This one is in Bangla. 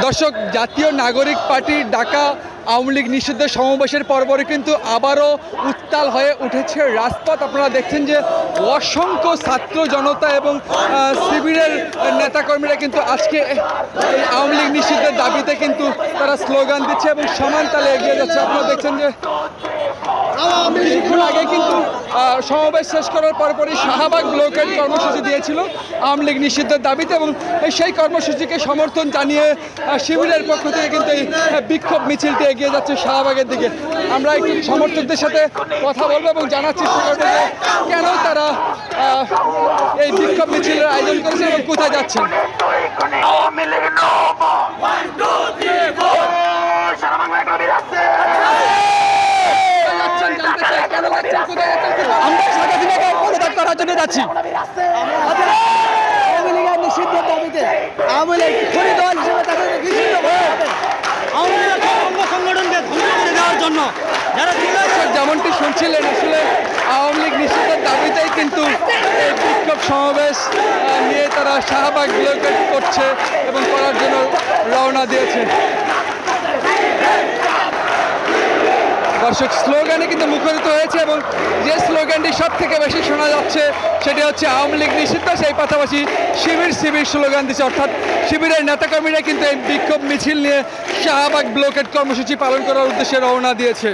দর্শক, জাতীয় নাগরিক পার্টির ডাকা আওয়ামী লীগ নিষিদ্ধ সমাবেশের পরপরই কিন্তু আবারও উত্তাল হয়ে উঠেছে রাজপথ। আপনারা দেখছেন যে অসংখ্য ছাত্র জনতা এবং শিবিরের নেতাকর্মীরা কিন্তু আজকে আওয়ামী লীগ নিষিদ্ধের দাবিতে কিন্তু তারা স্লোগান দিচ্ছে এবং সমান তালে এগিয়ে যাচ্ছে। আপনারা দেখছেন যে কিছুক্ষণ আগে কিন্তু সমাবেশ শেষ করার পরপরই শাহবাগ ব্লকের কর্মসূচি দিয়েছিল আওয়ামী লীগ নিষিদ্ধের দাবিতে, এবং সেই কর্মসূচিকে সমর্থন জানিয়ে শিবিরের পক্ষ থেকে কিন্তু এই বিক্ষোভ মিছিলটি এগিয়ে যাচ্ছে শাহবাগের দিকে। আমরা একটু সমর্থকদের সাথে কথা বলবো এবং জানার চেষ্টা করবো যে কেন তারা এই বিক্ষোভ মিছিলের আয়োজন করেছে এবং কোথায় যাচ্ছেন। আমরা স্বাধীনতা পদত্যাগ করার জন্য যাচ্ছি। আওয়ামী লীগের নিষিদ্ধের দাবিতে আওয়ামী লীগ খনি দল হিসেবে তাকে নিষিদ্ধ করা হবে। আওয়ামী লীগের অঙ্গ সংগঠনকে ধ্বংস করে দেওয়ার জন্য যারা যেমনটি শুনছিলেন, আসলে আওয়ামী লীগ নিষিদ্ধের দাবিতেই কিন্তু এই বিক্ষোভ সমাবেশ নিয়ে তারা শাহবাগ ব্লকেট করছে এবং করার জন্য রওনা দিয়েছে। দর্শক, স্লোগানে কিন্তু মুখরিত হয়েছে এবং যে স্লোগানটি সব থেকে বেশি শোনা যাচ্ছে সেটি হচ্ছে আওয়ামী লীগ নিষিদ্ধ। সেই পাশাপাশি শিবির স্লোগান দিচ্ছে, অর্থাৎ শিবিরের নেতাকর্মীরা কিন্তু এই বিক্ষোভ মিছিল নিয়ে শাহবাগ ব্লকেট কর্মসূচি পালন করার উদ্দেশ্যে রওনা দিয়েছে।